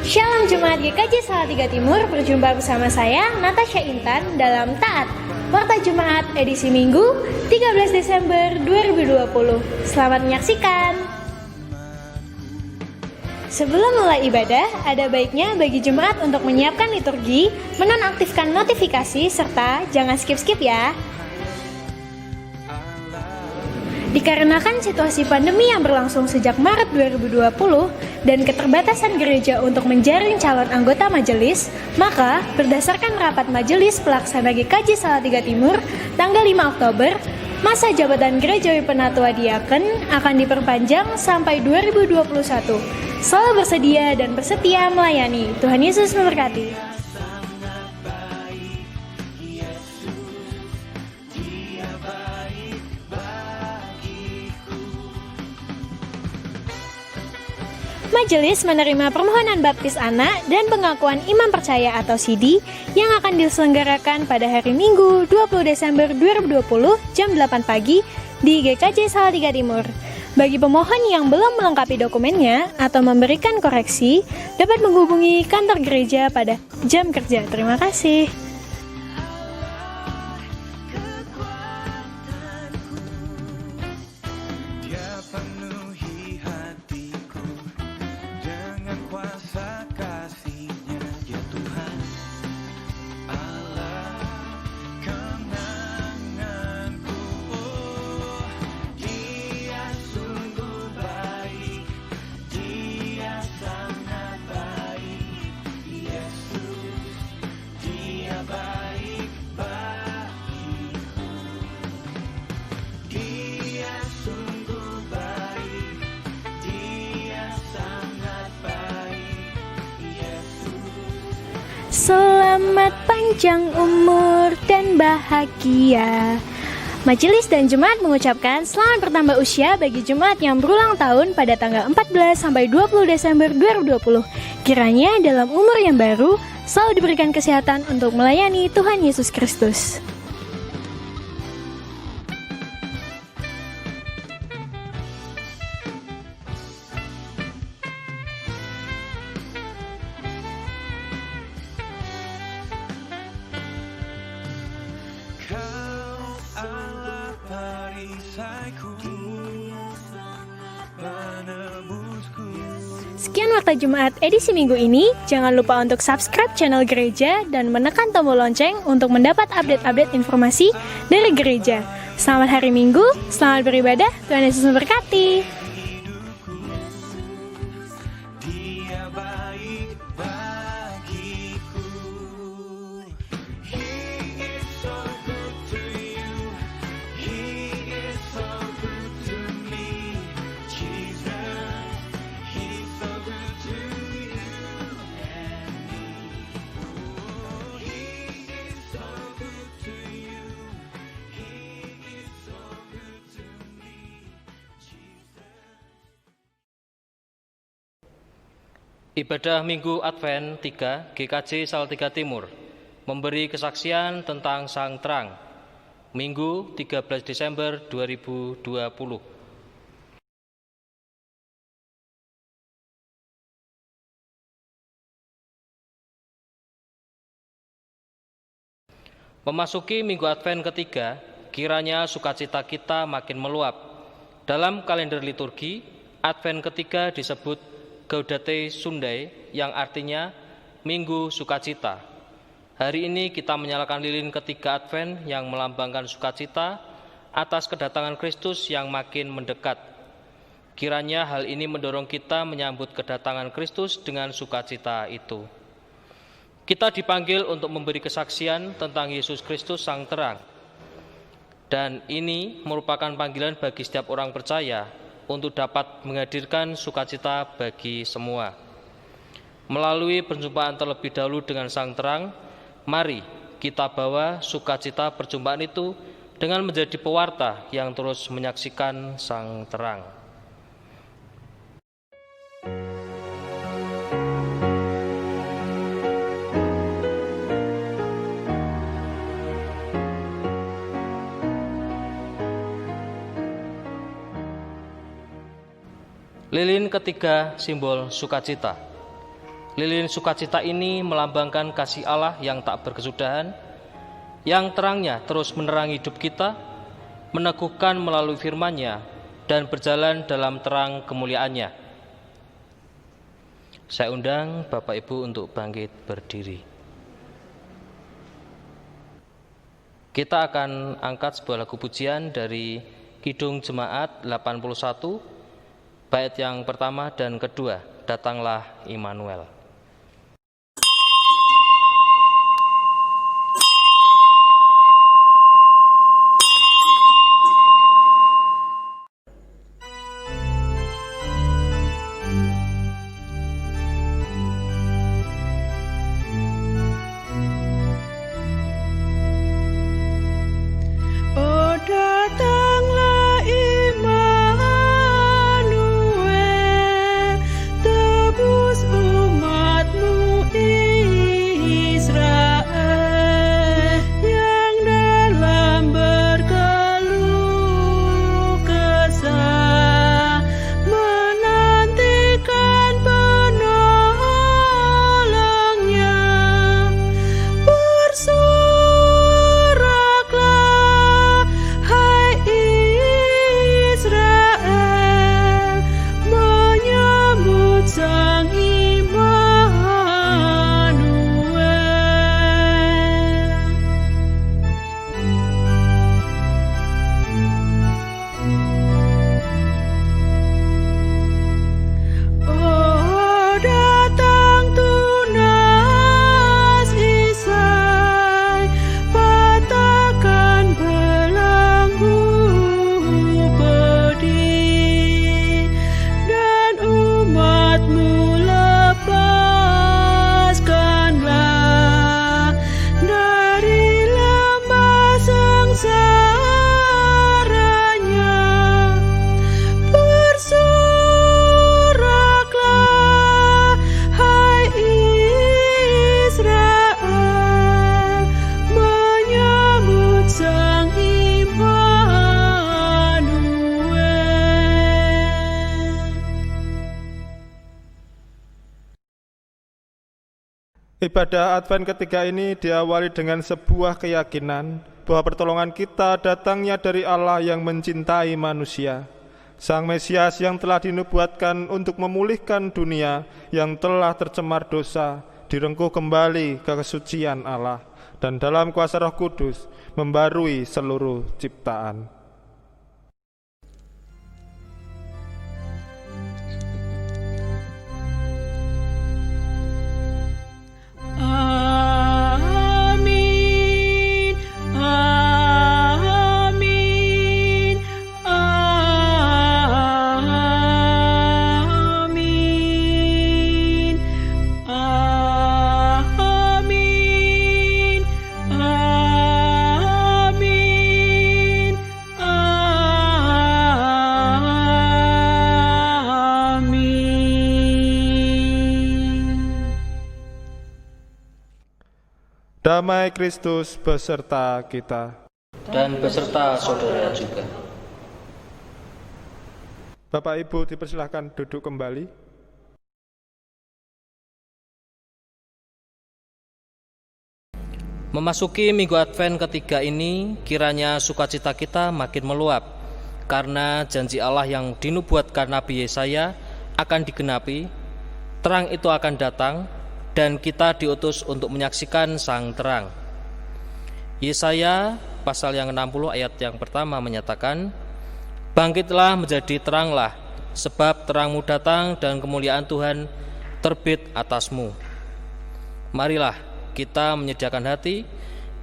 Shalom Jemaat GKJ Salatiga Timur, berjumpa bersama saya Natasha Intan dalam Taat Warta Jemaat edisi Minggu 13 Desember 2020. Selamat menyaksikan. Sebelum mulai ibadah, ada baiknya bagi jemaat untuk menyiapkan liturgi, menonaktifkan notifikasi, serta jangan skip-skip ya. Dikarenakan situasi pandemi yang berlangsung sejak Maret 2020 dan keterbatasan gereja untuk menjaring calon anggota majelis, maka berdasarkan rapat majelis pelaksana GKJ Salatiga Timur tanggal 5 Oktober, masa jabatan gerejawi penatua diaken akan diperpanjang sampai 2021. Selalu bersedia dan bersetia melayani. Tuhan Yesus memberkati. Majelis menerima permohonan baptis anak dan pengakuan imam percaya atau CD yang akan diselenggarakan pada hari Minggu 20 Desember 2020 jam 8 pagi di GKJ Salatiga Timur. Bagi pemohon yang belum melengkapi dokumennya atau memberikan koreksi, dapat menghubungi kantor gereja pada jam kerja. Terima kasih. Selamat panjang umur dan bahagia. Majelis dan jemaat mengucapkan selamat bertambah usia bagi jemaat yang berulang tahun pada tanggal 14 sampai 20 Desember 2020. Kiranya dalam umur yang baru selalu diberikan kesehatan untuk melayani Tuhan Yesus Kristus. Sekian Warta Jumat edisi minggu ini. Jangan lupa untuk subscribe channel gereja dan menekan tombol lonceng untuk mendapat update-update informasi dari gereja. Selamat hari Minggu, selamat beribadah, Tuhan Yesus memberkati. Ibadah Minggu Advent 3 GKJ Salatiga Timur memberi kesaksian tentang Sang Terang, Minggu 13 Desember 2020. Memasuki Minggu Advent ketiga, kiranya sukacita kita makin meluap. Dalam kalender liturgi, Advent ketiga disebut Gaudete Sundae yang artinya Minggu Sukacita. Hari ini kita menyalakan lilin ketiga Advent yang melambangkan sukacita atas kedatangan Kristus yang makin mendekat. Kiranya hal ini mendorong kita menyambut kedatangan Kristus dengan sukacita itu. Kita dipanggil untuk memberi kesaksian tentang Yesus Kristus Sang Terang. Dan ini merupakan panggilan bagi setiap orang percaya untuk dapat menghadirkan sukacita bagi semua. Melalui perjumpaan terlebih dahulu dengan Sang Terang, mari kita bawa sukacita perjumpaan itu dengan menjadi pewarta yang terus menyaksikan Sang Terang. Lilin ketiga, simbol sukacita. Lilin sukacita ini melambangkan kasih Allah yang tak berkesudahan, yang terangnya terus menerangi hidup kita, meneguhkan melalui firman-Nya, dan berjalan dalam terang kemuliaan-Nya. Saya undang Bapak Ibu untuk bangkit berdiri. Kita akan angkat sebuah lagu pujian dari Kidung Jemaat 81, bait yang pertama dan kedua, Datanglah Immanuel. Ibadah Advent ketiga ini diawali dengan sebuah keyakinan bahwa pertolongan kita datangnya dari Allah yang mencintai manusia. Sang Mesias yang telah dinubuatkan untuk memulihkan dunia yang telah tercemar dosa, direngkuh kembali ke kesucian Allah, dan dalam kuasa Roh Kudus membarui seluruh ciptaan. Amin, amin, amin, amin, amin, Damai Kristus beserta kita. Dan beserta saudara juga. Bapak Ibu dipersilahkan duduk kembali. Memasuki Minggu Advent ketiga ini, kiranya sukacita kita makin meluap, karena janji Allah yang dinubuatkan Nabi Yesaya akan digenapi, terang itu akan datang, dan kita diutus untuk menyaksikan sang terang. Yesaya pasal yang 60 ayat yang pertama menyatakan, "Bangkitlah menjadi teranglah, sebab terangmu datang dan kemuliaan Tuhan terbit atasmu." Marilah kita menyediakan hati,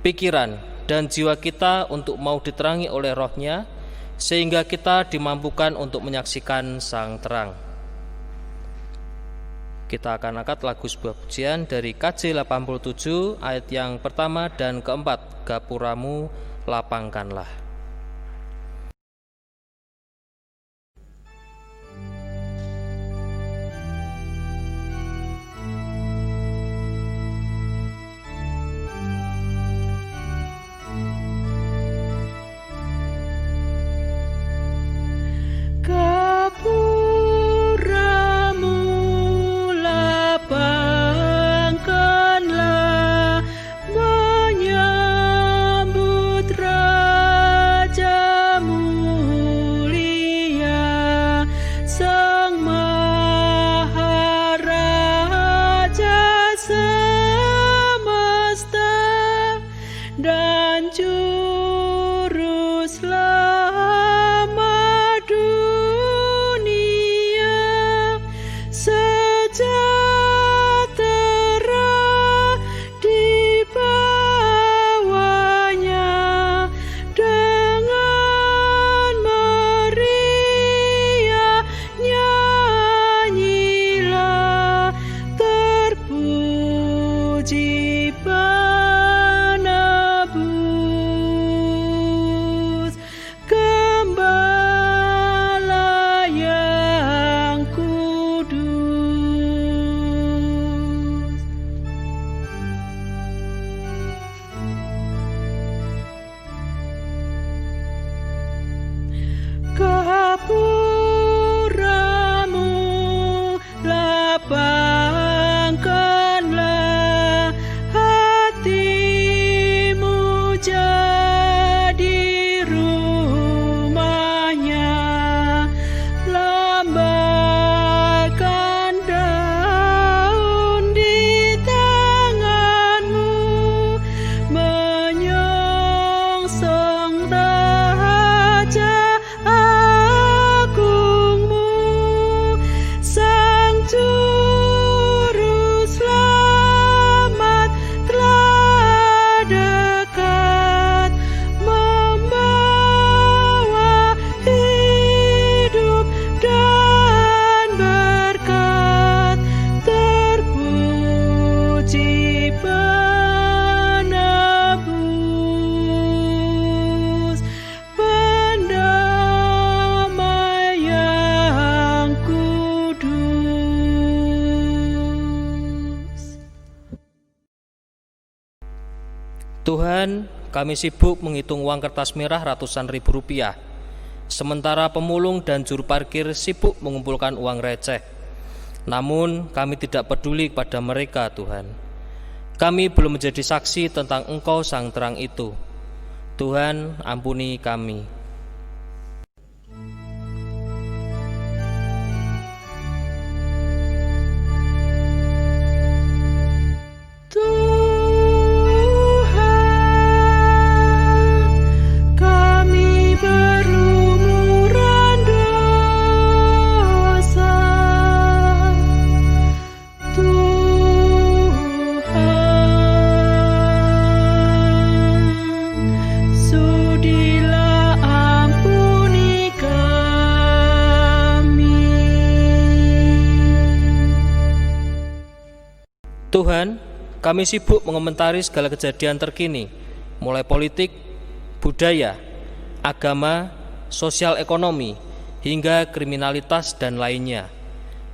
pikiran, dan jiwa kita untuk mau diterangi oleh Roh-Nya, sehingga kita dimampukan untuk menyaksikan sang terang. Kita akan angkat lagu sebuah pujian dari KJ 87 ayat yang pertama dan keempat, "Gapuramu lapangkanlah." Gapuramu lapangkanlah, Juru Selamat dunia, sejahtera di bawahnya, dengan meriah nyanyilah, terpuji penebus, Gembala yang kudus. Gapuramu lapangkanlah, hatimu jadi rumahnya, lambaikan daun di tanganmu, menyongsong Raja Agungmu, Sang Juru Selamat telah dekat, membawa hidup dan berkat, terpuji penebus, pendamai yang kudus. Tuhan, kami sibuk menghitung uang kertas merah ratusan ribu rupiah, sementara pemulung dan juru parkir sibuk mengumpulkan uang receh. Namun kami tidak peduli pada mereka, Tuhan. Kami belum menjadi saksi tentang Engkau Sang Terang itu. Tuhan, ampuni kami. Tuhan, kami berlumuran dosa. Tuhan, sudilah ampuni kami. Tuhan, kami sibuk mengomentari segala kejadian terkini, mulai politik, budaya, agama, sosial ekonomi, hingga kriminalitas dan lainnya.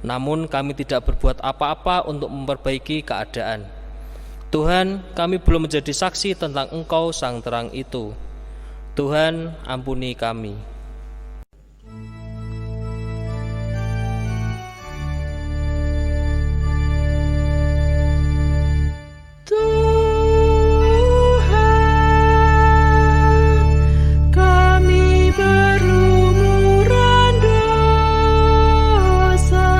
Namun kami tidak berbuat apa-apa untuk memperbaiki keadaan. Tuhan, kami belum menjadi saksi tentang Engkau Sang Terang itu. Tuhan, ampuni kami. Tuhan, kami berlumuran dosa.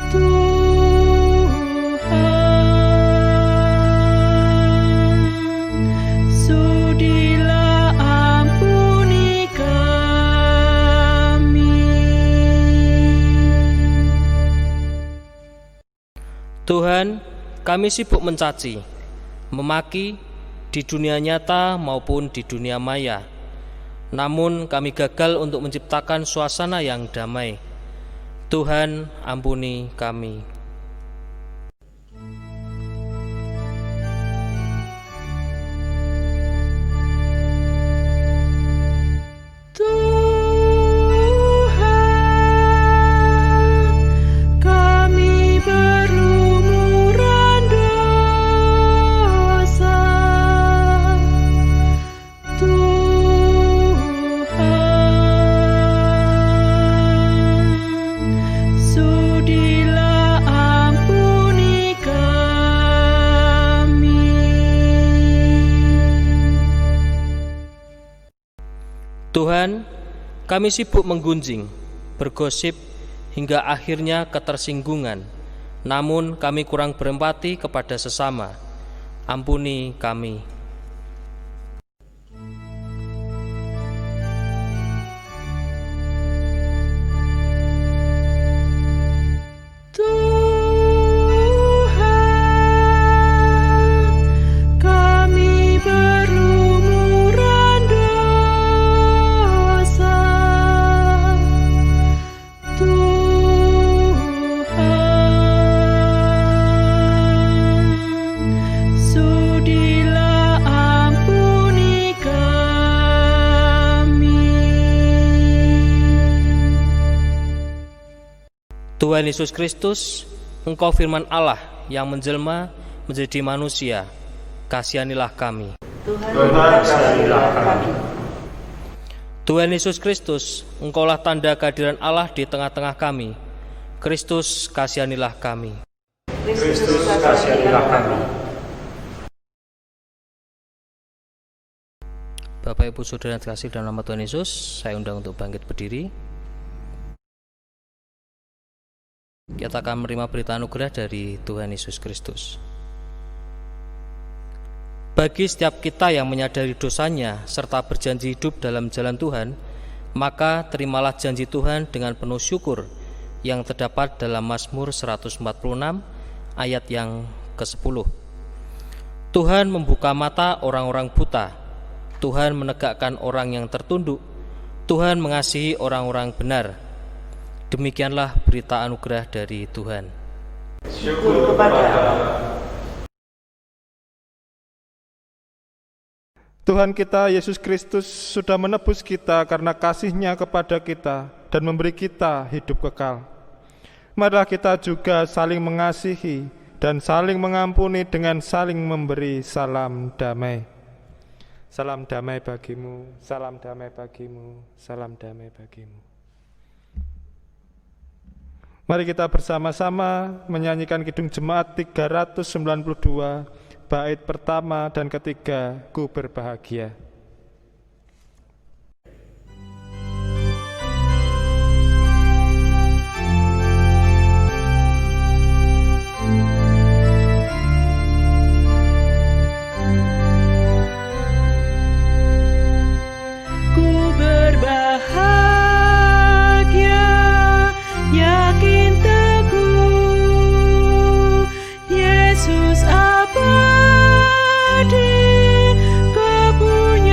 Tuhan, sudilah ampuni kami. Tuhan, kami sibuk mencaci, memaki di dunia nyata maupun di dunia maya. Namun kami gagal untuk menciptakan suasana yang damai. Tuhan, ampuni kami. Tuhan, kami berlumuran dosa. Tuhan, sudilah ampuni kami. Tuhan, kami sibuk menggunjing, bergosip, hingga akhirnya ketersinggungan. Namun kami kurang berempati kepada sesama. ampuni kami. Tuhan, kami berlumuran dosa. Tuhan, sudilah ampuni kami. Tuhan Yesus Kristus, Engkau firman Allah yang menjelma menjadi manusia, kasihanilah kami. Tuhan Yesus Kristus, Engkaulah tanda kehadiran Allah di tengah-tengah kami. Kristus, kasihanilah kami. Bapak, Ibu, Saudara yang terkasih dalam nama Tuhan Yesus, saya undang untuk bangkit berdiri. Kita akan menerima berita anugerah dari Tuhan Yesus Kristus. Bagi setiap kita yang menyadari dosanya serta berjanji hidup dalam jalan Tuhan, maka terimalah janji Tuhan dengan penuh syukur yang terdapat dalam Mazmur 146 ayat yang ke-10. Tuhan membuka mata orang-orang buta, Tuhan menegakkan orang yang tertunduk, Tuhan mengasihi orang-orang benar. Demikianlah berita anugerah dari Tuhan. Syukur kepada Allah. Tuhan kita Yesus Kristus sudah menebus kita karena kasih-Nya kepada kita dan memberi kita hidup kekal. Marilah kita juga saling mengasihi dan saling mengampuni dengan saling memberi salam damai. Salam damai bagimu, salam damai bagimu, salam damai bagimu. Mari kita bersama-sama menyanyikan Kidung Jemaat 392, bait pertama dan ketiga, Ku Berbahagia. Ku berbahagia, yakin teguh, Yesus abadi, kepunyaan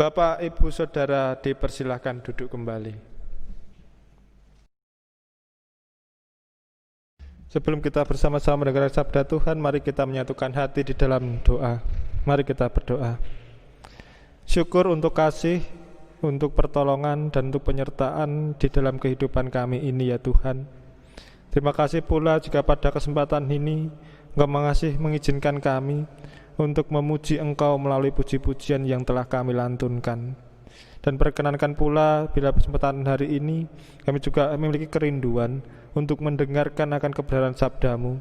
Bapak, Ibu, Saudara dipersilahkan duduk kembali. Sebelum kita bersama-sama mendengar sabda Tuhan, mari kita menyatukan hati di dalam doa. Mari kita berdoa. Syukur untuk kasih, untuk pertolongan, dan untuk penyertaan di dalam kehidupan kami ini ya Tuhan. Terima kasih pula jika pada kesempatan ini Engkau mengizinkan kami untuk memuji Engkau melalui puji-pujian yang telah kami lantunkan. Dan perkenankan pula bila kesempatan hari ini kami juga memiliki kerinduan untuk mendengarkan akan kebenaran sabda-Mu.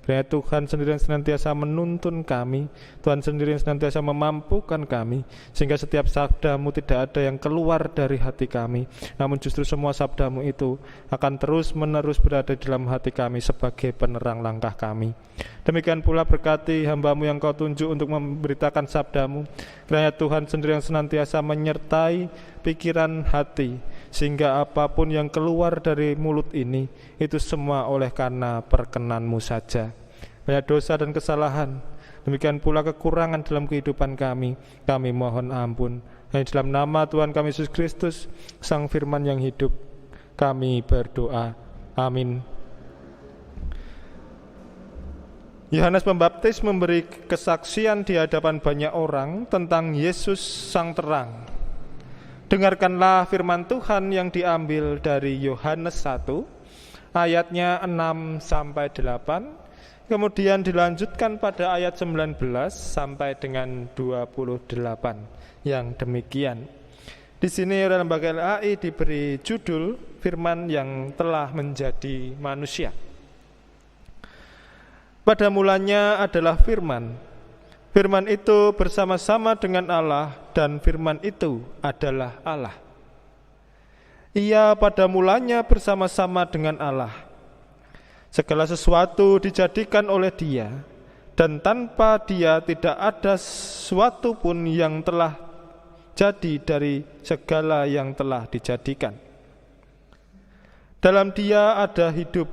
Kiranya Tuhan sendiri yang senantiasa menuntun kami, Tuhan sendiri yang senantiasa memampukan kami, sehingga setiap sabda-Mu tidak ada yang keluar dari hati kami, namun justru semua sabda-Mu itu akan terus-menerus berada di dalam hati kami sebagai penerang langkah kami. Demikian pula berkati hamba-Mu yang Kau tunjuk untuk memberitakan sabda-Mu. Kiranya Tuhan sendiri yang senantiasa menyertai pikiran hati, sehingga apapun yang keluar dari mulut ini itu semua oleh karena perkenan-Mu saja. Banyak dosa dan kesalahan, demikian pula kekurangan dalam kehidupan kami mohon ampun. Hanya dalam nama Tuhan kami Yesus Kristus, Sang Firman yang hidup, kami berdoa. Amin. Yohanes Pembaptis memberi kesaksian di hadapan banyak orang tentang Yesus Sang Terang. Dengarkanlah firman Tuhan yang diambil dari Yohanes 1 ayatnya 6-8, kemudian dilanjutkan pada ayat 19 sampai dengan 28 yang demikian. Di sini Lembaga LAI diberi judul firman yang telah menjadi manusia. Pada mulanya adalah firman. Firman itu bersama-sama dengan Allah, dan firman itu adalah Allah. Ia pada mulanya bersama-sama dengan Allah. Segala sesuatu dijadikan oleh Dia, dan tanpa Dia tidak ada sesuatu pun yang telah jadi dari segala yang telah dijadikan. Dalam Dia ada hidup,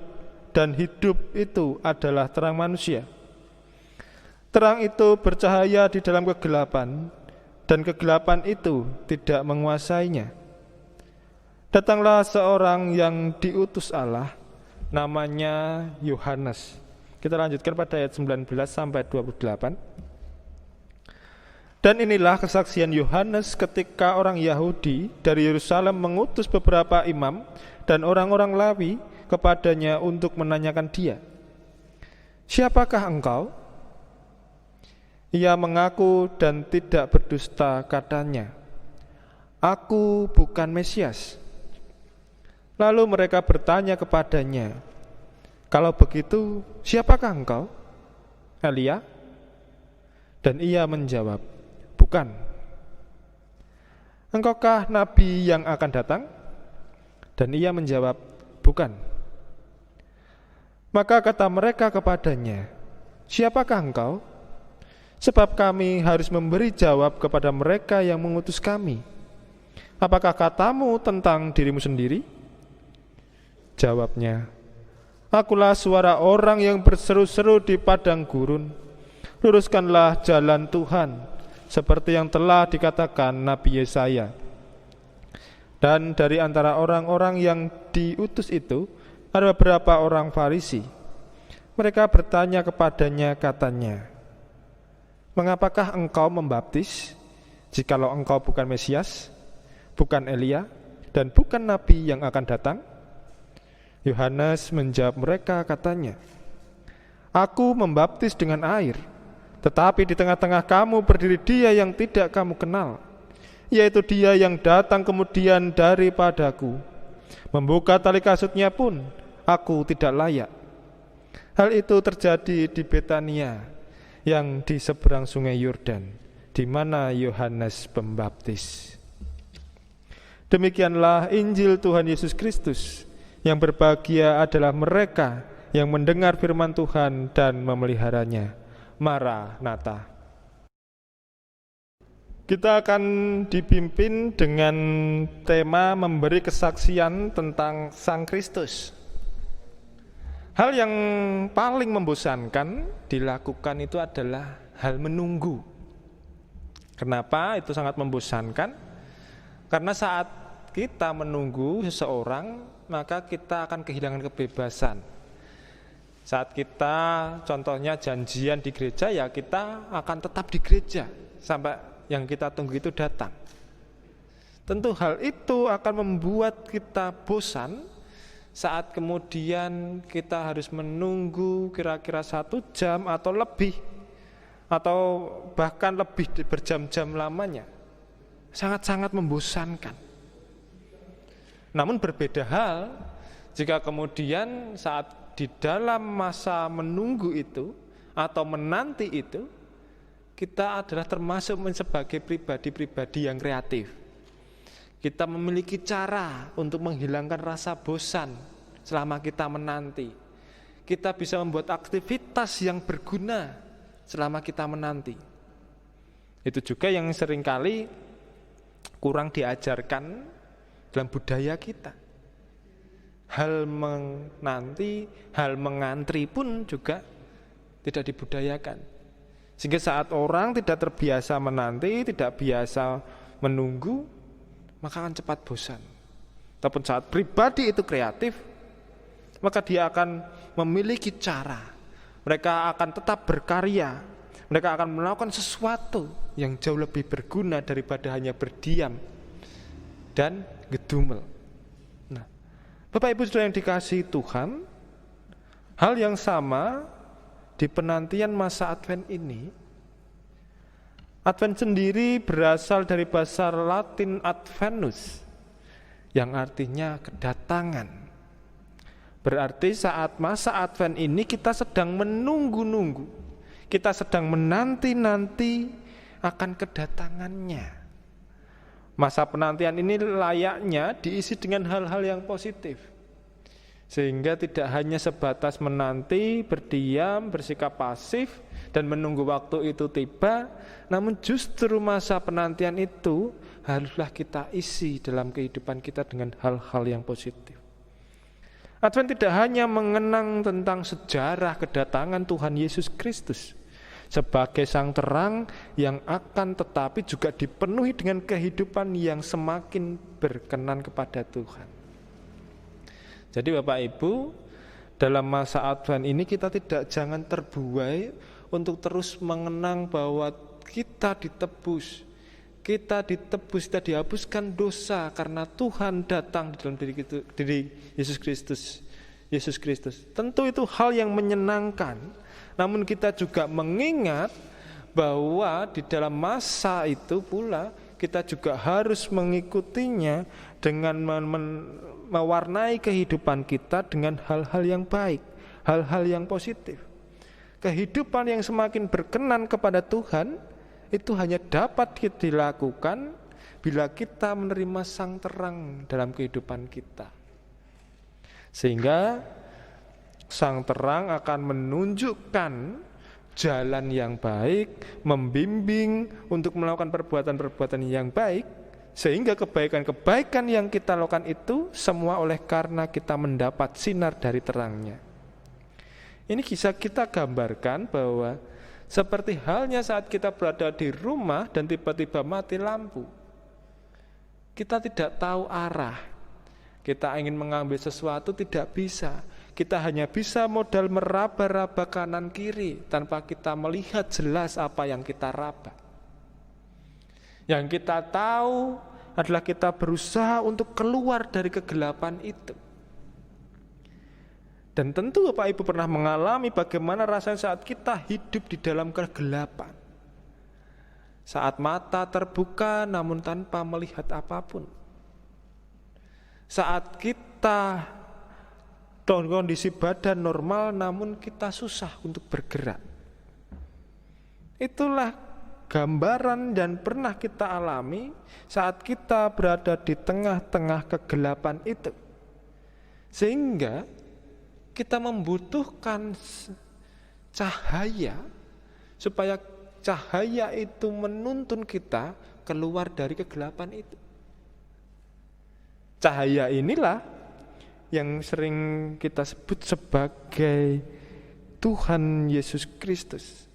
dan hidup itu adalah terang manusia. Terang itu bercahaya di dalam kegelapan, dan kegelapan itu tidak menguasainya. Datanglah seorang yang diutus Allah, namanya Yohanes. Kita lanjutkan pada ayat 19 sampai 28. Dan inilah kesaksian Yohanes ketika orang Yahudi dari Yerusalem mengutus beberapa imam dan orang-orang Lawi kepadanya untuk menanyakan dia, "Siapakah engkau?" Ia mengaku dan tidak berdusta, katanya, "Aku bukan Mesias." Lalu mereka bertanya kepadanya, "Kalau begitu, siapakah engkau? Elia?" Dan ia menjawab, "Bukan." "Engkaukah nabi yang akan datang?" Dan ia menjawab, "Bukan." Maka kata mereka kepadanya, "Siapakah engkau? Sebab kami harus memberi jawab kepada mereka yang mengutus kami. Apakah katamu tentang dirimu sendiri?" Jawabnya, "Akulah suara orang yang berseru-seru di padang gurun, luruskanlah jalan Tuhan, seperti yang telah dikatakan Nabi Yesaya." Dan dari antara orang-orang yang diutus itu ada beberapa orang Farisi. Mereka bertanya kepadanya, katanya, "Mengapakah engkau membaptis, jikalau engkau bukan Mesias, bukan Elia, dan bukan Nabi yang akan datang?" Yohanes menjawab mereka, katanya, "Aku membaptis dengan air, tetapi di tengah-tengah kamu berdiri Dia yang tidak kamu kenal, yaitu Dia yang datang kemudian daripadaku. Membuka tali kasutnya pun aku tidak layak." Hal itu terjadi di Betania yang di seberang sungai Yordan, di mana Yohanes Pembaptis. Demikianlah Injil Tuhan Yesus Kristus. Yang berbahagia adalah mereka yang mendengar firman Tuhan dan memeliharanya. Maranatha. Kita akan dipimpin dengan tema memberi kesaksian tentang Sang Kristus. Hal yang paling membosankan dilakukan itu adalah hal menunggu. Kenapa itu sangat membosankan? Karena saat kita menunggu seseorang, maka kita akan kehilangan kebebasan. Saat kita contohnya janjian di gereja, ya kita akan tetap di gereja sampai yang kita tunggu itu datang. Tentu hal itu akan membuat kita bosan saat kemudian kita harus menunggu kira-kira 1 jam atau lebih, atau bahkan lebih berjam-jam lamanya. Sangat-sangat membosankan. Namun berbeda hal jika kemudian saat di dalam masa menunggu itu atau menanti itu, kita adalah termasuk sebagai pribadi-pribadi yang kreatif. Kita memiliki cara untuk menghilangkan rasa bosan selama kita menanti. Kita bisa membuat aktivitas yang berguna selama kita menanti. Itu juga yang seringkali kurang diajarkan dalam budaya kita. Hal menanti, hal mengantri pun juga tidak dibudayakan. Sehingga saat orang tidak terbiasa menanti, tidak biasa menunggu, maka akan cepat bosan. Ataupun saat pribadi itu kreatif, maka dia akan memiliki cara. Mereka akan tetap berkarya. Mereka akan melakukan sesuatu yang jauh lebih berguna daripada hanya berdiam dan ngedumel. Nah, Bapak Ibu Saudara yang dikasihi Tuhan, hal yang sama di penantian masa Advent ini. Advent sendiri berasal dari bahasa Latin adventus, yang artinya kedatangan. Berarti saat masa Advent ini kita sedang menunggu-nunggu, kita sedang menanti-nanti akan kedatangannya. Masa penantian ini layaknya diisi dengan hal-hal yang positif, sehingga tidak hanya sebatas menanti, berdiam, bersikap pasif, dan menunggu waktu itu tiba, namun justru masa penantian itu haruslah kita isi dalam kehidupan kita dengan hal-hal yang positif. Advent tidak hanya mengenang tentang sejarah kedatangan Tuhan Yesus Kristus sebagai sang terang yang akan tetapi juga dipenuhi dengan kehidupan yang semakin berkenan kepada Tuhan. Jadi Bapak Ibu, dalam masa Advent ini kita jangan terbuai untuk terus mengenang bahwa kita ditebus, kita dihapuskan dosa karena Tuhan datang di dalam diri Yesus Kristus. Tentu itu hal yang menyenangkan. Namun kita juga mengingat bahwa di dalam masa itu pula kita juga harus mengikutinya dengan mewarnai kehidupan kita dengan hal-hal yang baik, hal-hal yang positif. Kehidupan yang semakin berkenan kepada Tuhan itu hanya dapat dilakukan bila kita menerima sang terang dalam kehidupan kita. Sehingga sang terang akan menunjukkan jalan yang baik, membimbing untuk melakukan perbuatan-perbuatan yang baik, sehingga kebaikan-kebaikan yang kita lakukan itu semua oleh karena kita mendapat sinar dari terangnya. Ini bisa kita gambarkan bahwa seperti halnya saat kita berada di rumah dan tiba-tiba mati lampu. Kita tidak tahu arah. Kita ingin mengambil sesuatu tidak bisa. Kita hanya bisa modal meraba-raba kanan kiri tanpa kita melihat jelas apa yang kita raba. Yang kita tahu adalah kita berusaha untuk keluar dari kegelapan itu. Dan tentu Bapak Ibu pernah mengalami bagaimana rasanya saat kita hidup di dalam kegelapan. Saat mata terbuka namun tanpa melihat apapun. Saat kita dalam kondisi badan normal namun kita susah untuk bergerak. Itulah gambaran dan pernah kita alami saat kita berada di tengah-tengah kegelapan itu. Sehingga kita membutuhkan cahaya supaya cahaya itu menuntun kita keluar dari kegelapan itu. Cahaya inilah yang sering kita sebut sebagai Tuhan Yesus Kristus.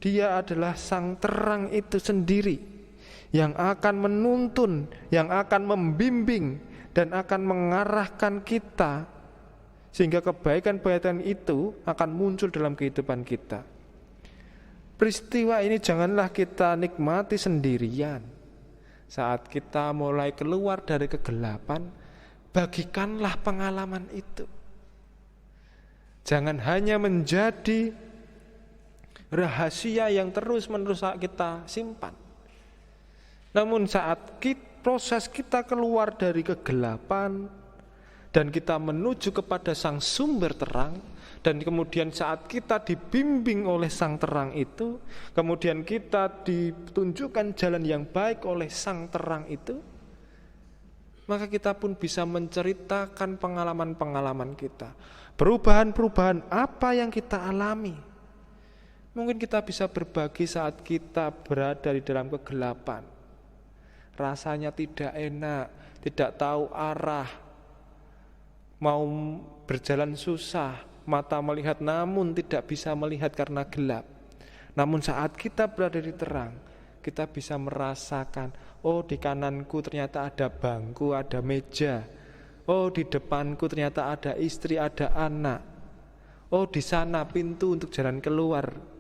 Dia adalah sang terang itu sendiri yang akan menuntun, yang akan membimbing dan akan mengarahkan kita sehingga kebaikan-kebaikan itu akan muncul dalam kehidupan kita. Peristiwa ini janganlah kita nikmati sendirian. Saat kita mulai keluar dari kegelapan, bagikanlah pengalaman itu. Jangan hanya menjadi rahasia yang terus-menerus kita simpan. Namun saat proses kita keluar dari kegelapan dan kita menuju kepada sang sumber terang, dan kemudian saat kita dibimbing oleh sang terang itu, kemudian kita ditunjukkan jalan yang baik oleh sang terang itu, maka kita pun bisa menceritakan pengalaman-pengalaman kita, perubahan-perubahan apa yang kita alami. Mungkin kita bisa berbagi saat kita berada di dalam kegelapan, rasanya tidak enak, tidak tahu arah, mau berjalan susah, mata melihat namun tidak bisa melihat karena gelap. Namun saat kita berada di terang, kita bisa merasakan, oh di kananku ternyata ada bangku, ada meja. Oh di depanku ternyata ada istri, ada anak. Oh di sana pintu untuk jalan keluar.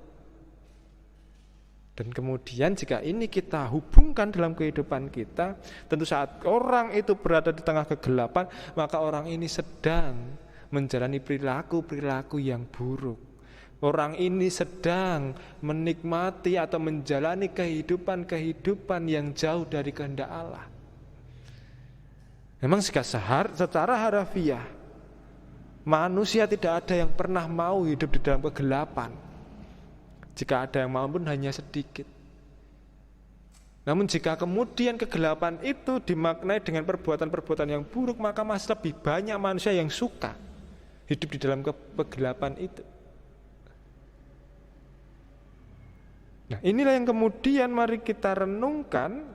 Dan kemudian jika ini kita hubungkan dalam kehidupan kita, tentu saat orang itu berada di tengah kegelapan, maka orang ini sedang menjalani perilaku-perilaku yang buruk. Orang ini sedang menikmati atau menjalani kehidupan-kehidupan yang jauh dari kehendak Allah. Memang secara harafiah, manusia tidak ada yang pernah mau hidup di dalam kegelapan. Jika ada yang mau pun hanya sedikit. Namun jika kemudian kegelapan itu dimaknai dengan perbuatan-perbuatan yang buruk, maka masih lebih banyak manusia yang suka hidup di dalam kegelapan itu. Nah, inilah yang kemudian mari kita renungkan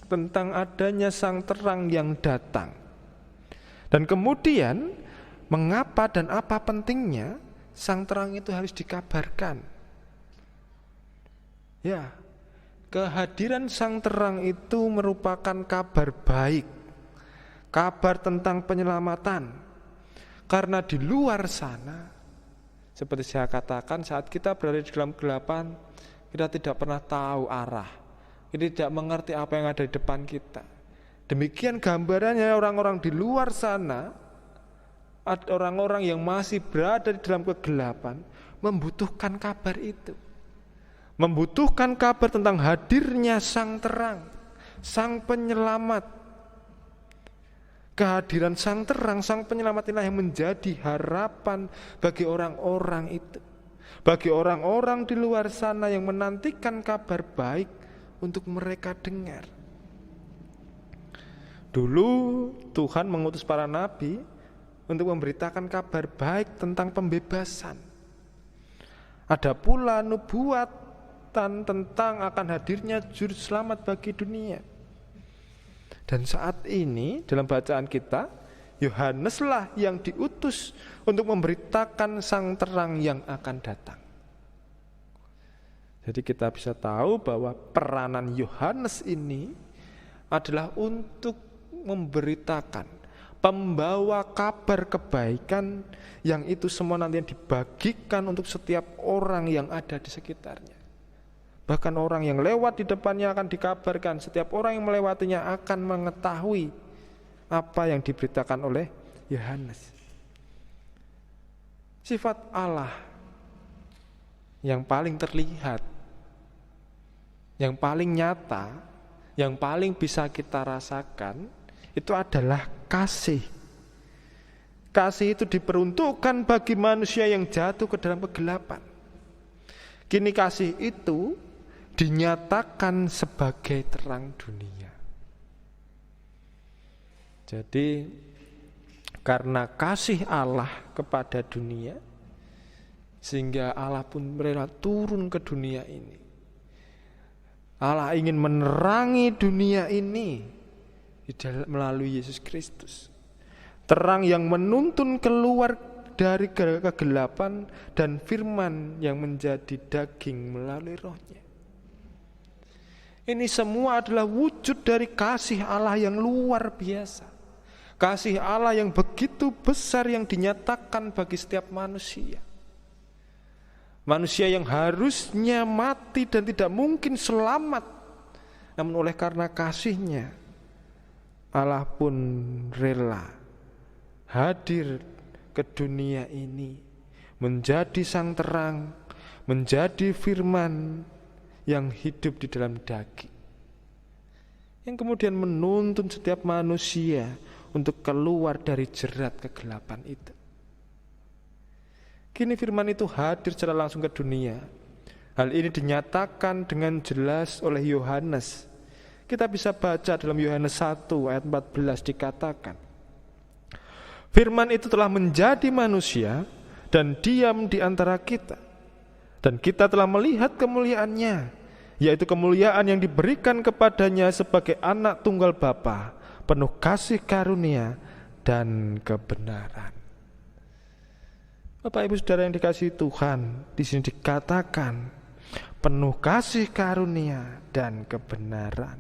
tentang adanya sang terang yang datang. Dan kemudian mengapa dan apa pentingnya sang terang itu harus dikabarkan. Ya, kehadiran sang terang itu merupakan kabar baik, kabar tentang penyelamatan. Karena di luar sana, seperti saya katakan, saat kita berada di dalam kegelapan, kita tidak pernah tahu arah, kita tidak mengerti apa yang ada di depan kita. Demikian gambarannya orang-orang di luar sana, orang-orang yang masih berada di dalam kegelapan, membutuhkan kabar itu. Membutuhkan kabar tentang hadirnya sang terang, sang penyelamat. Kehadiran sang terang, sang penyelamat inilah yang menjadi harapan bagi orang-orang itu. Bagi orang-orang di luar sana yang menantikan kabar baik untuk mereka dengar. Dulu Tuhan mengutus para nabi untuk memberitakan kabar baik tentang pembebasan. Ada pula nubuat tentang akan hadirnya juru selamat bagi dunia. Dan saat ini dalam bacaan kita, Yohaneslah yang diutus untuk memberitakan sang terang yang akan datang. Jadi kita bisa tahu bahwa peranan Yohanes ini adalah untuk memberitakan, pembawa kabar kebaikan yang itu semua nantinya dibagikan untuk setiap orang yang ada di sekitarnya. Bahkan orang yang lewat di depannya akan dikabarkan. Setiap orang yang melewatinya akan mengetahui apa yang diberitakan oleh Yohanes. Sifat Allah yang paling terlihat, yang paling nyata, yang paling bisa kita rasakan, itu adalah kasih. Kasih itu diperuntukkan bagi manusia yang jatuh ke dalam kegelapan. Kini kasih itu dinyatakan sebagai terang dunia. Jadi karena kasih Allah kepada dunia, sehingga Allah pun rela turun ke dunia ini. Allah ingin menerangi dunia ini melalui Yesus Kristus. Terang yang menuntun keluar dari kegelapan dan firman yang menjadi daging melalui Roh-Nya. Ini semua adalah wujud dari kasih Allah yang luar biasa. Kasih Allah yang begitu besar yang dinyatakan bagi setiap manusia. Manusia yang harusnya mati dan tidak mungkin selamat, namun oleh karena kasih-Nya, Allah pun rela hadir ke dunia ini, menjadi sang terang, menjadi firman yang hidup di dalam daging, yang kemudian menuntun setiap manusia untuk keluar dari jerat kegelapan itu. Kini firman itu hadir secara langsung ke dunia. Hal ini dinyatakan dengan jelas oleh Yohanes. Kita bisa baca dalam Yohanes 1 ayat 14 dikatakan, firman itu telah menjadi manusia dan diam di antara kita. Dan kita telah melihat kemuliaannya, yaitu kemuliaan yang diberikan kepadanya sebagai anak tunggal Bapa, penuh kasih karunia dan kebenaran. Bapak Ibu Saudara yang dikasihi Tuhan, di sini dikatakan penuh kasih karunia dan kebenaran.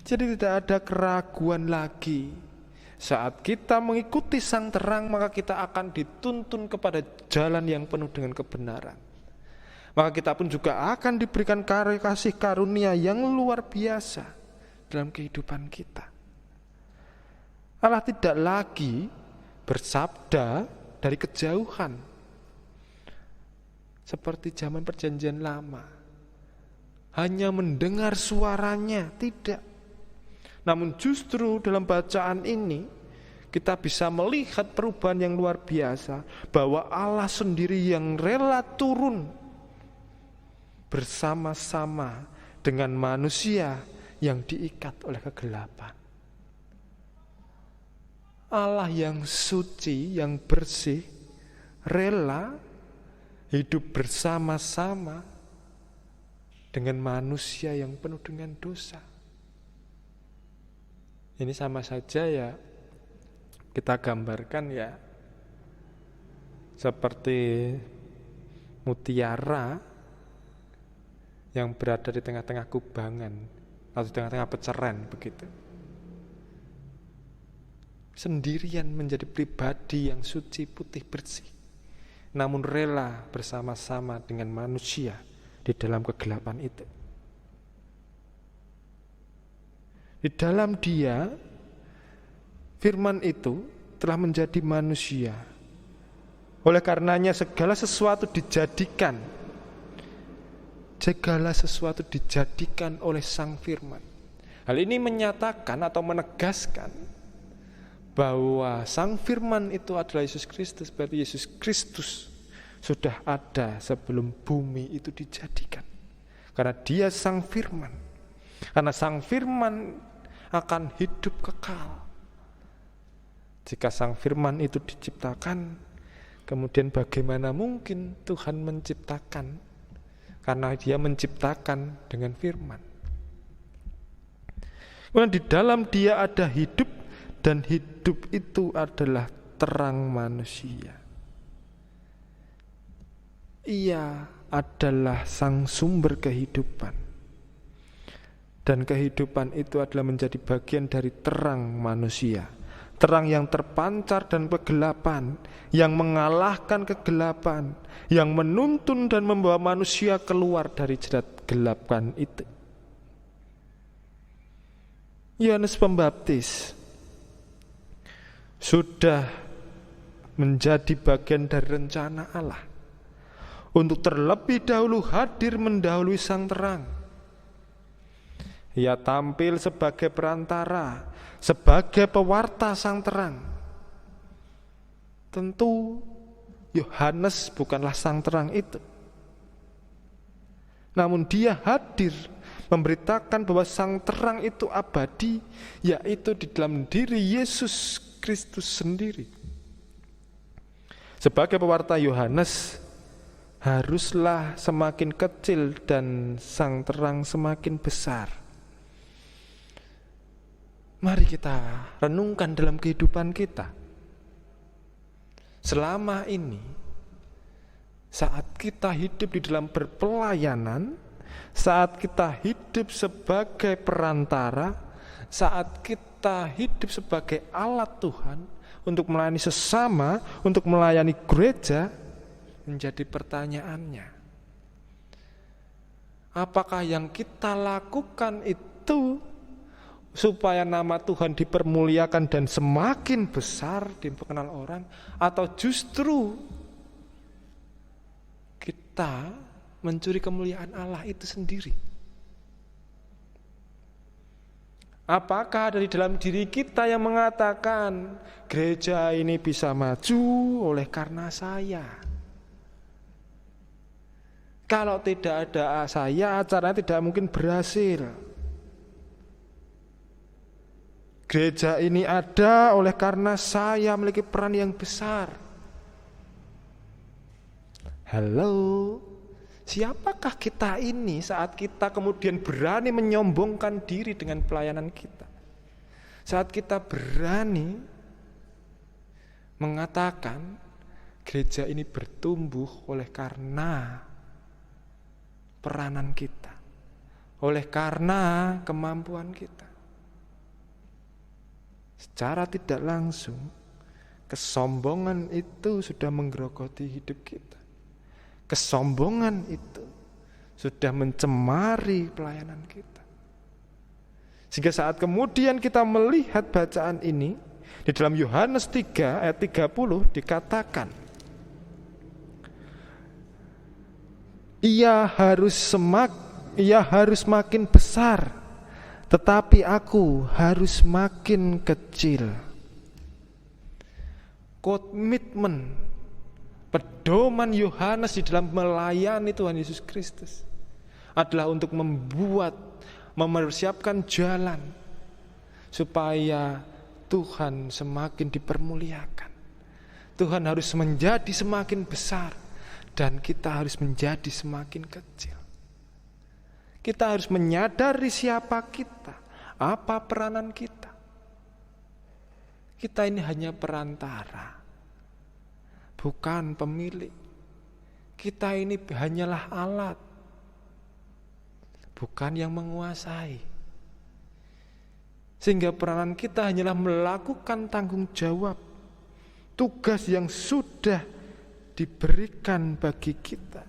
Jadi tidak ada keraguan lagi. Saat kita mengikuti sang terang, maka kita akan dituntun kepada jalan yang penuh dengan kebenaran. Maka kita pun juga akan diberikan kasih karunia yang luar biasa dalam kehidupan kita. Allah tidak lagi bersabda dari kejauhan seperti zaman perjanjian lama, hanya mendengar suaranya, tidak. Namun justru dalam bacaan ini kita bisa melihat perubahan yang luar biasa, bahwa Allah sendiri yang rela turun bersama-sama dengan manusia yang diikat oleh kegelapan. Allah yang suci, yang bersih, rela hidup bersama-sama dengan manusia yang penuh dengan dosa. Ini sama saja ya, kita gambarkan ya seperti mutiara yang berada di tengah-tengah kubangan atau di tengah-tengah peceran begitu. Sendirian menjadi pribadi yang suci, putih, bersih, namun rela bersama-sama dengan manusia di dalam kegelapan itu. Di dalam Dia, firman itu telah menjadi manusia. Oleh karenanya segala sesuatu dijadikan oleh sang firman. Hal ini menyatakan atau menegaskan bahwa sang firman itu adalah Yesus Kristus. Berarti Yesus Kristus sudah ada sebelum bumi itu dijadikan, karena Dia sang firman. Karena sang firman akan hidup kekal. Jika sang firman itu diciptakan, kemudian bagaimana mungkin Tuhan menciptakan? Karena Dia menciptakan dengan firman. Kemudian di dalam Dia ada hidup, dan hidup itu adalah terang manusia. Ia adalah sang sumber kehidupan, dan kehidupan itu adalah menjadi bagian dari terang manusia. Terang yang terpancar dan kegelapan, yang mengalahkan kegelapan, yang menuntun dan membawa manusia keluar dari jerat kegelapan itu. Yohanes Pembaptis sudah menjadi bagian dari rencana Allah untuk terlebih dahulu hadir mendahului sang terang. Ia tampil sebagai perantara, sebagai pewarta sang terang. Tentu Yohanes bukanlah sang terang itu, namun dia hadir memberitakan bahwa sang terang itu abadi, yaitu di dalam diri Yesus Kristus sendiri. Sebagai pewarta, Yohanes haruslah semakin kecil dan sang terang semakin besar. Mari kita renungkan dalam kehidupan kita. Selama ini, saat kita hidup di dalam berpelayanan, saat kita hidup sebagai perantara, saat kita hidup sebagai alat Tuhan untuk melayani sesama, untuk melayani gereja, menjadi pertanyaannya, apakah yang kita lakukan itu supaya nama Tuhan dipermuliakan dan semakin besar dikenal orang, atau justru kita mencuri kemuliaan Allah itu sendiri? Apakah dari dalam diri kita yang mengatakan gereja ini bisa maju oleh karena saya? Kalau tidak ada saya, acaranya tidak mungkin berhasil. Gereja ini ada oleh karena saya memiliki peran yang besar. Halo, siapakah kita ini saat kita kemudian berani menyombongkan diri dengan pelayanan kita? Saat kita berani mengatakan gereja ini bertumbuh oleh karena peranan kita, oleh karena kemampuan kita. Secara tidak langsung, kesombongan itu sudah menggerogoti hidup kita. Kesombongan itu sudah mencemari pelayanan kita. Sehingga saat kemudian kita melihat bacaan ini, di dalam Yohanes 3 ayat 30 dikatakan, Ia harus makin besar, tetapi aku harus makin kecil. Komitmen, pedoman Yohanes di dalam melayani Tuhan Yesus Kristus adalah untuk mempersiapkan jalan supaya Tuhan semakin dipermuliakan. Tuhan harus menjadi semakin besar dan kita harus menjadi semakin kecil. Kita harus menyadari siapa kita, apa peranan kita. Kita ini hanya perantara, bukan pemilik. Kita ini hanyalah alat, bukan yang menguasai. Sehingga peranan kita hanyalah melakukan tanggung jawab, tugas yang sudah diberikan bagi kita.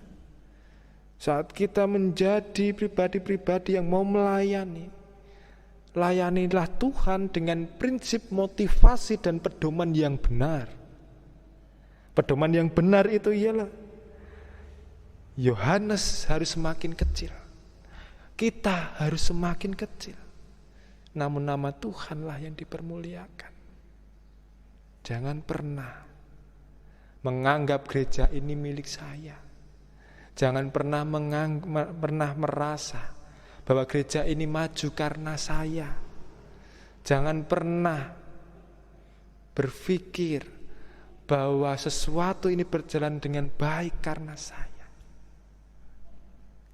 Saat kita menjadi pribadi-pribadi yang mau melayani, layanilah Tuhan dengan prinsip motivasi dan pedoman yang benar. Pedoman yang benar itu ialah Yohanes harus semakin kecil, kita harus semakin kecil, namun nama Tuhanlah yang dipermuliakan. Jangan pernah menganggap gereja ini milik saya. Jangan pernah merasa bahwa gereja ini maju karena saya. Jangan pernah berpikir bahwa sesuatu ini berjalan dengan baik karena saya.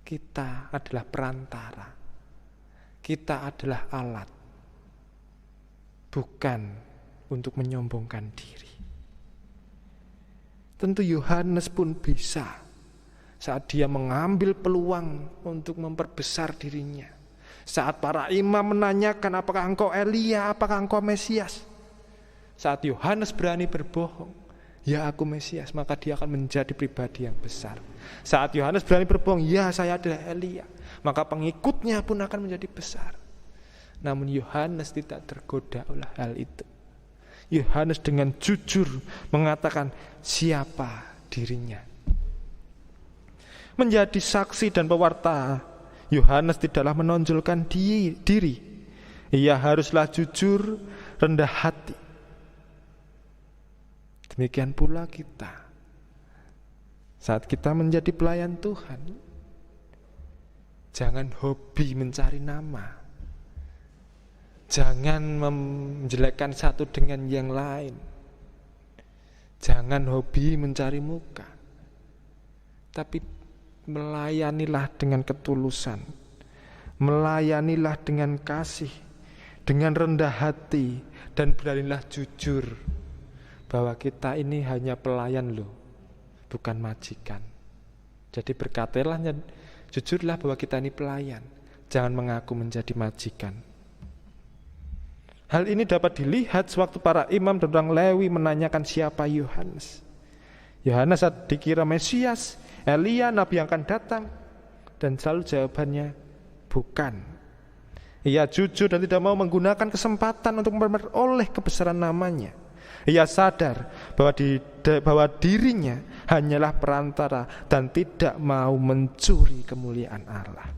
Kita adalah perantara. Kita adalah alat, bukan untuk menyombongkan diri. Tentu Yohanes pun bisa saat dia mengambil peluang untuk memperbesar dirinya. Saat para imam menanyakan apakah engkau Elia, apakah engkau Mesias, saat Yohanes berani berbohong, ya aku Mesias, maka dia akan menjadi pribadi yang besar. Saat Yohanes berani berbohong, ya saya adalah Elia, maka pengikutnya pun akan menjadi besar. Namun Yohanes tidak tergoda oleh hal itu. Yohanes dengan jujur mengatakan siapa dirinya. Menjadi saksi dan pewarta, Yohanes tidaklah menonjolkan diri. Ia haruslah jujur, rendah hati. Demikian pula kita. Saat kita menjadi pelayan Tuhan, jangan hobi mencari nama. Jangan menjelekkan satu dengan yang lain. Jangan hobi mencari muka. Tapi melayanilah dengan ketulusan. Melayanilah dengan kasih, dengan rendah hati, dan beranilah jujur bahwa kita ini hanya pelayan loh, bukan majikan. Jadi berkatalah Jujurlah bahwa kita ini pelayan, jangan mengaku menjadi majikan. Hal ini dapat dilihat sewaktu para imam dan orang Lewi menanyakan siapa Yohanes. Yohanes dikira Mesias, Elia, nabi yang akan datang, dan selalu jawabannya bukan. Ia jujur dan tidak mau menggunakan kesempatan untuk memperoleh kebesaran namanya. Ia sadar bahwa dirinya hanyalah perantara dan tidak mau mencuri kemuliaan Allah.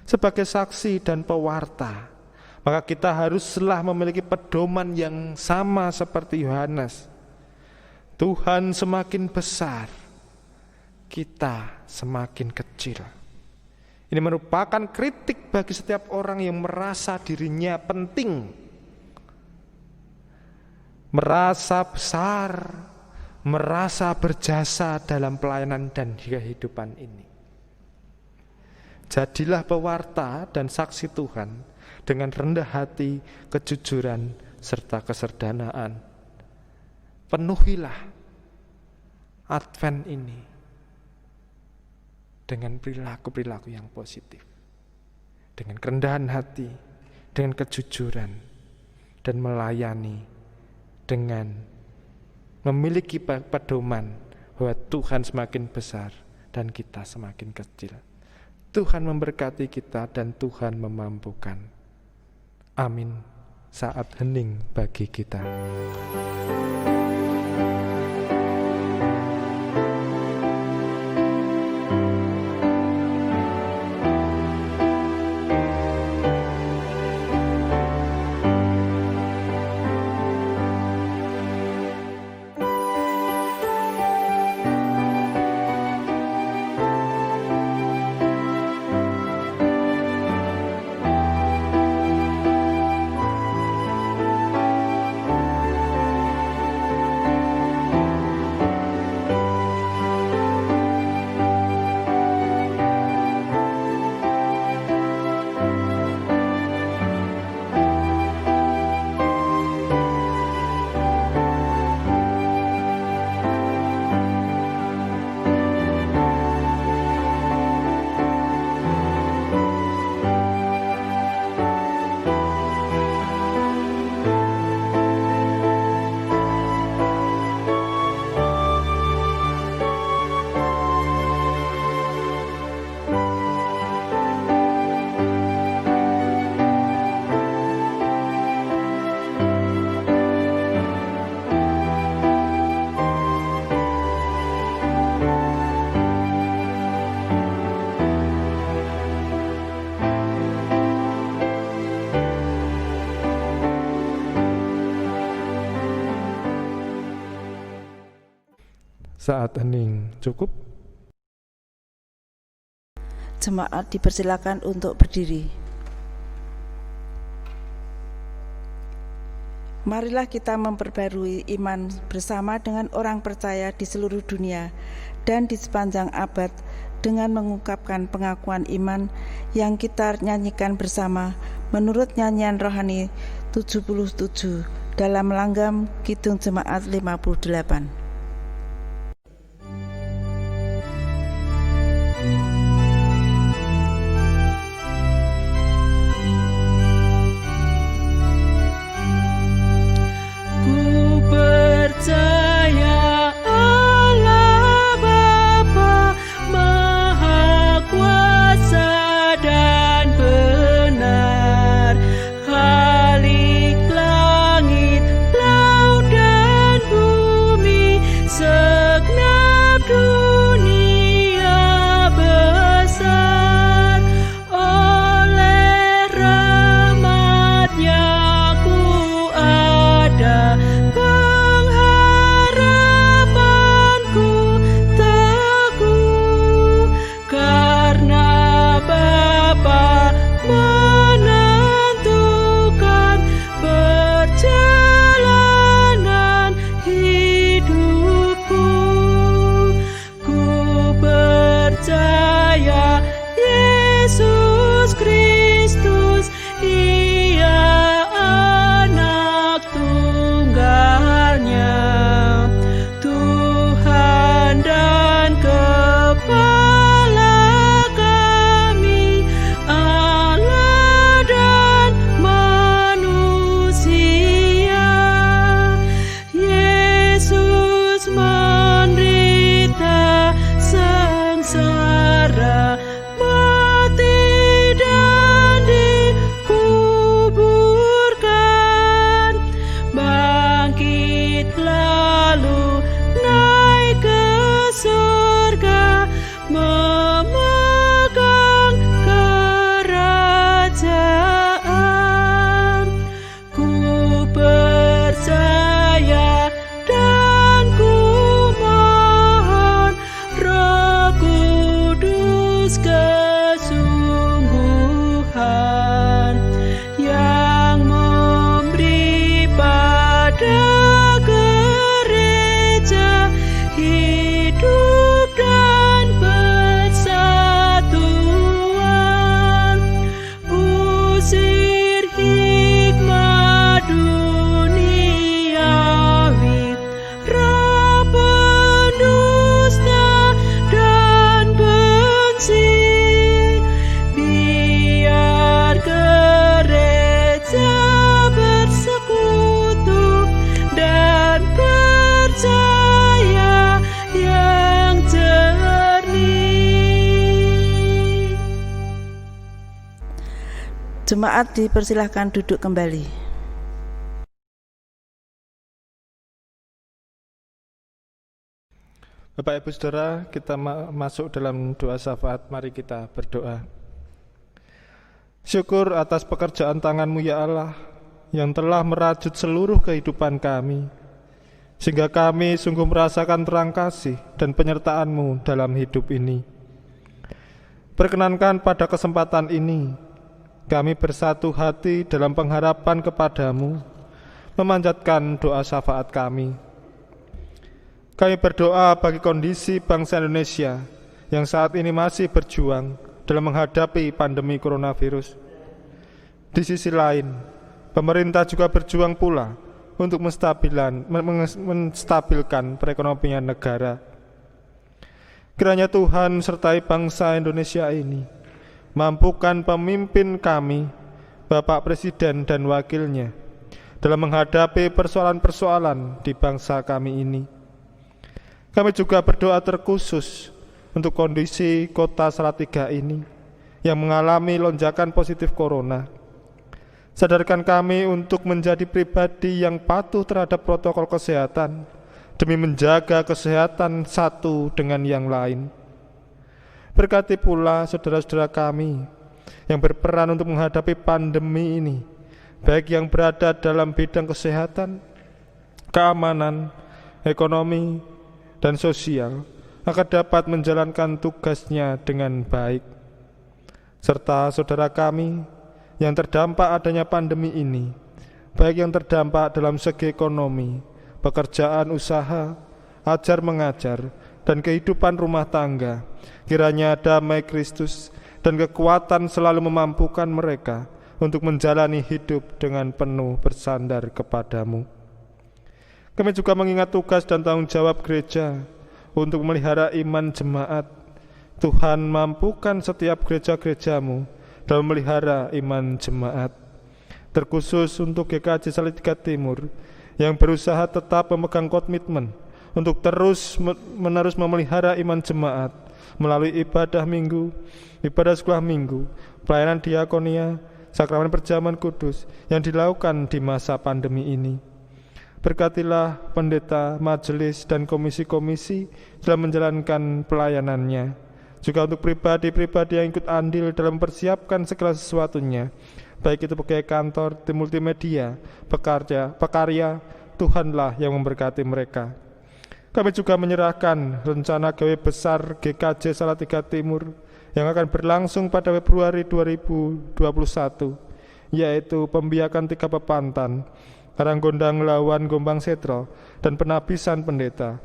Sebagai saksi dan pewarta, maka kita haruslah memiliki pedoman yang sama seperti Yohanes. Tuhan semakin besar, kita semakin kecil. Ini merupakan kritik bagi setiap orang yang merasa dirinya penting, merasa besar, merasa berjasa dalam pelayanan dan kehidupan ini. Jadilah pewarta dan saksi Tuhan dengan rendah hati, kejujuran, serta keserdanaan. Penuhilah Advent ini dengan perilaku-perilaku yang positif, dengan kerendahan hati, dengan kejujuran, dan melayani dengan memiliki pedoman bahwa Tuhan semakin besar dan kita semakin kecil. Tuhan memberkati kita dan Tuhan memampukan. Amin. Saat hening bagi kita. Saat hening cukup. Jemaat dipersilakan untuk berdiri. Marilah kita memperbarui iman bersama dengan orang percaya di seluruh dunia dan di sepanjang abad dengan mengungkapkan pengakuan iman yang kita nyanyikan bersama menurut nyanyian rohani 77 dalam langgam Kidung Jemaat 58. Langit, laut dan bumi Jemaat dipersilahkan duduk kembali. Bapak Ibu Saudara, kita masuk dalam doa syafaat. Mari kita berdoa. Syukur atas pekerjaan tangan-Mu ya Allah, yang telah merajut seluruh kehidupan kami, sehingga kami sungguh merasakan terang kasih dan penyertaan-Mu dalam hidup ini. Perkenankan pada kesempatan ini, kami bersatu hati dalam pengharapan kepada-Mu, memanjatkan doa syafaat kami. Kami berdoa bagi kondisi bangsa Indonesia yang saat ini masih berjuang dalam menghadapi pandemi coronavirus. Di sisi lain, pemerintah juga berjuang pula untuk menstabilkan perekonomian negara. Kiranya Tuhan sertai bangsa Indonesia ini, mampukan pemimpin kami, Bapak Presiden dan Wakilnya, dalam menghadapi persoalan-persoalan di bangsa kami ini. Kami juga berdoa terkhusus untuk kondisi kota Salatiga ini yang mengalami lonjakan positif corona. Sadarkan kami untuk menjadi pribadi yang patuh terhadap protokol kesehatan demi menjaga kesehatan satu dengan yang lain. Berkati pula saudara-saudara kami yang berperan untuk menghadapi pandemi ini, baik yang berada dalam bidang kesehatan, keamanan, ekonomi, dan sosial, agar dapat menjalankan tugasnya dengan baik. Serta saudara kami yang terdampak adanya pandemi ini, baik yang terdampak dalam segi ekonomi, pekerjaan usaha, ajar mengajar, dan kehidupan rumah tangga, kiranya damai Kristus dan kekuatan selalu memampukan mereka untuk menjalani hidup dengan penuh bersandar kepadamu. Kami juga mengingat tugas dan tanggung jawab gereja untuk memelihara iman jemaat. Tuhan, mampukan setiap gereja-gerejamu dalam memelihara iman jemaat. Terkhusus untuk GKJ Salatiga Timur yang berusaha tetap memegang komitmen untuk terus-menerus memelihara iman jemaat melalui ibadah minggu, ibadah sekolah minggu, pelayanan diakonia, sakramen perjamuan kudus yang dilakukan di masa pandemi ini. Berkatilah pendeta, majelis, dan komisi-komisi dalam menjalankan pelayanannya. Juga untuk pribadi-pribadi yang ikut andil dalam mempersiapkan segala sesuatunya, baik itu pegawai kantor, tim multimedia, pekarya, Tuhanlah yang memberkati mereka. Kami juga menyerahkan rencana gawe besar GKJ Salatiga Timur yang akan berlangsung pada Februari 2021, yaitu pembiakan 3 pepantan, Karanggondang Lawan Gombang Setro, dan penabisan pendeta.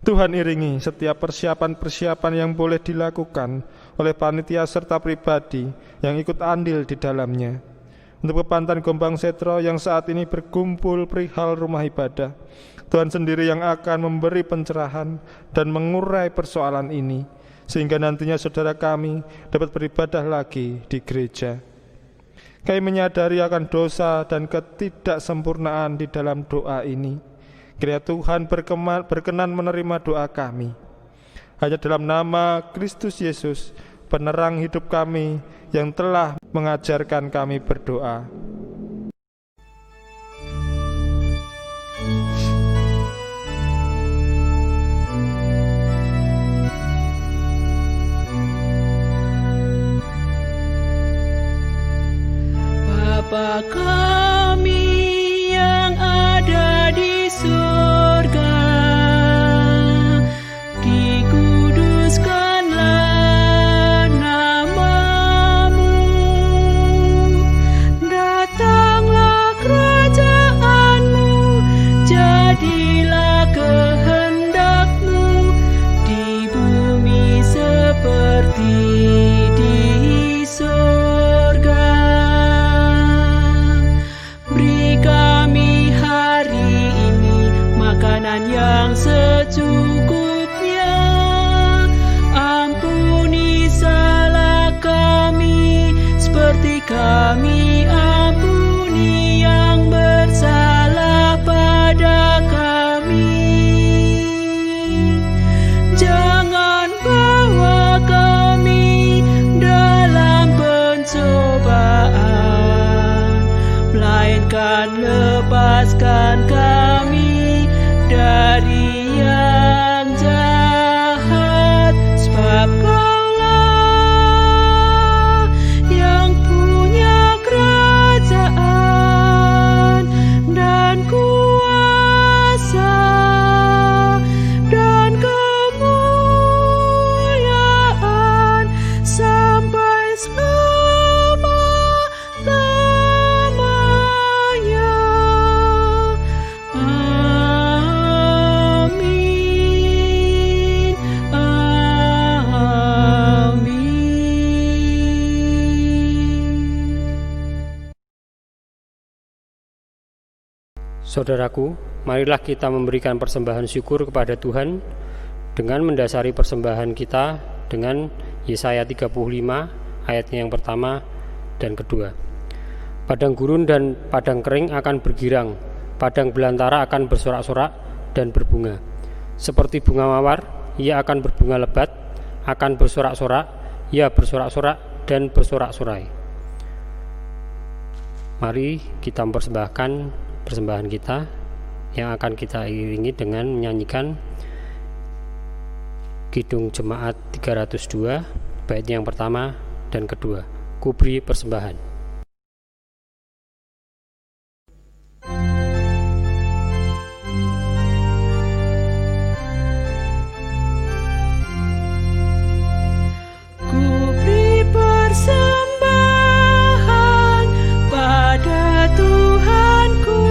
Tuhan iringi setiap persiapan-persiapan yang boleh dilakukan oleh panitia serta pribadi yang ikut andil di dalamnya. Untuk pepantan Gombang Setro yang saat ini berkumpul perihal rumah ibadah, Tuhan sendiri yang akan memberi pencerahan dan mengurai persoalan ini, sehingga nantinya saudara kami dapat beribadah lagi di gereja. Kami menyadari akan dosa dan ketidaksempurnaan di dalam doa ini. Kiranya Tuhan berkenan menerima doa kami. Hanya dalam nama Kristus Yesus, penerang hidup kami, yang telah mengajarkan kami berdoa. Bapa kami yang ada di surga, dikuduskanlah nama-Mu, datanglah kerajaan-Mu, jadilah kehendak-Mu di bumi seperti di surga. dan lepaskan kami dari yang jahat, sebab Kaulah yang punya kerajaan dan kuasa dan kemuliaan sampai selama-lamanya. Amin. Amin. Saudaraku, marilah kita memberikan persembahan syukur kepada Tuhan dengan mendasari persembahan kita dengan Yesaya 35 ayatnya yang pertama dan kedua. Padang gurun dan padang kering akan bergirang, padang belantara akan bersorak-sorak dan berbunga. Seperti bunga mawar, ia akan berbunga lebat, akan bersorak-sorak, ia bersorak-sorak dan bersorak-sorai. Mari kita mempersembahkan persembahan kita yang akan kita iringi dengan menyanyikan Kidung Jemaat 302 bait yang pertama dan kedua. Ku beri persembahan. Ku beri persembahan pada Tuhanku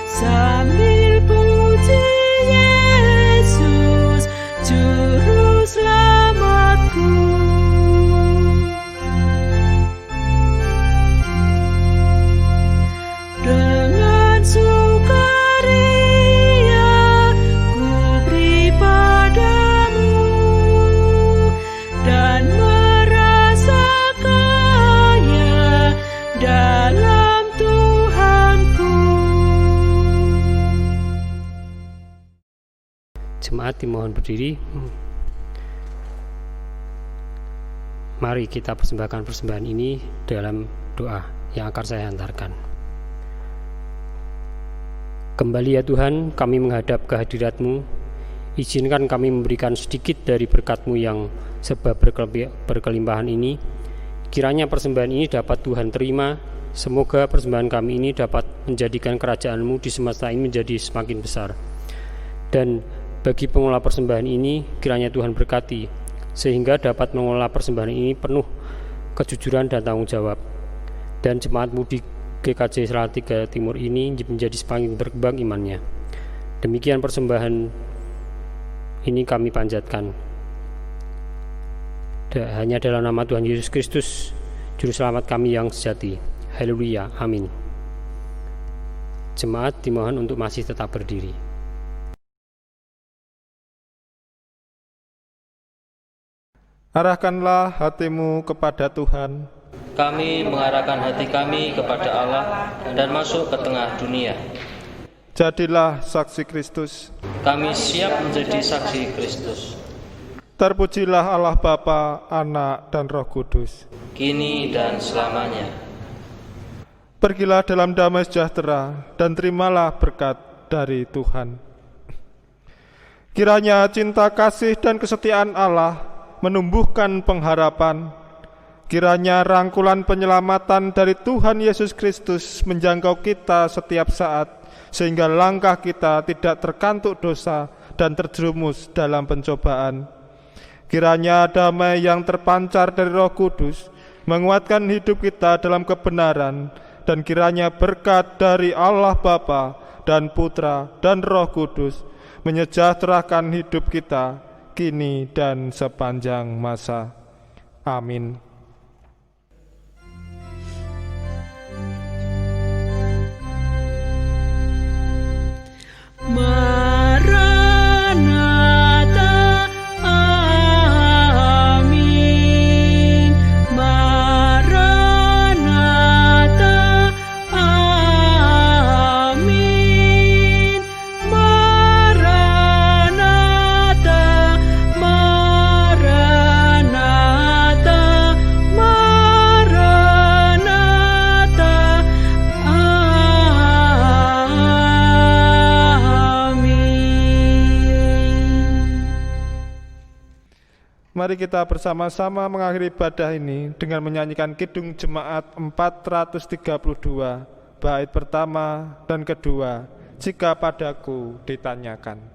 sambil puji Yesus Juru Selamatku. Dengan sukaria ku beri padamu dan merasa kaya dalam Tuhanku. Jemaat dimohon berdiri. Mari kita persembahkan persembahan ini dalam doa yang akan saya hantarkan. Kembali ya Tuhan, kami menghadap kehadirat-Mu. Izinkan kami memberikan sedikit dari berkat-Mu yang sebab berkelimpahan ini. Kiranya persembahan ini dapat Tuhan terima. Semoga persembahan kami ini dapat menjadikan kerajaan-Mu di semesta ini menjadi semakin besar. Dan bagi pengelola persembahan ini, kiranya Tuhan berkati, sehingga dapat mengelola persembahan ini penuh kejujuran dan tanggung jawab. Dan jemaat-Mu di GKJ Salatiga Timur ini menjadi semakin berkembang imannya. Demikian persembahan ini kami panjatkan. Hanya dalam nama Tuhan Yesus Kristus, Juru Selamat kami yang sejati. Haleluya, amin. Jemaat dimohon untuk masih tetap berdiri. Arahkanlah hatimu kepada Tuhan. Kami mengarahkan hati kami kepada Allah dan masuk ke tengah dunia. Jadilah saksi Kristus. Kami siap menjadi saksi Kristus. Terpujilah Allah Bapa, Anak, dan Roh Kudus. Kini dan selamanya. Pergilah dalam damai sejahtera dan terimalah berkat dari Tuhan. Kiranya cinta kasih dan kesetiaan Allah menumbuhkan pengharapan. Kiranya rangkulan penyelamatan dari Tuhan Yesus Kristus menjangkau kita setiap saat, sehingga langkah kita tidak terkantuk dosa dan terjerumus dalam pencobaan. Kiranya damai yang terpancar dari Roh Kudus menguatkan hidup kita dalam kebenaran, dan kiranya berkat dari Allah Bapa dan Putra dan Roh Kudus menyejahterakan hidup kita kini dan sepanjang masa. Amin. Maranatha, amin. Maranatha, amin. Maranatha, Maranatha, Mari kita bersama-sama mengakhiri ibadah ini dengan menyanyikan Kidung Jemaat 432, bait pertama dan kedua, jika padaku ditanyakan.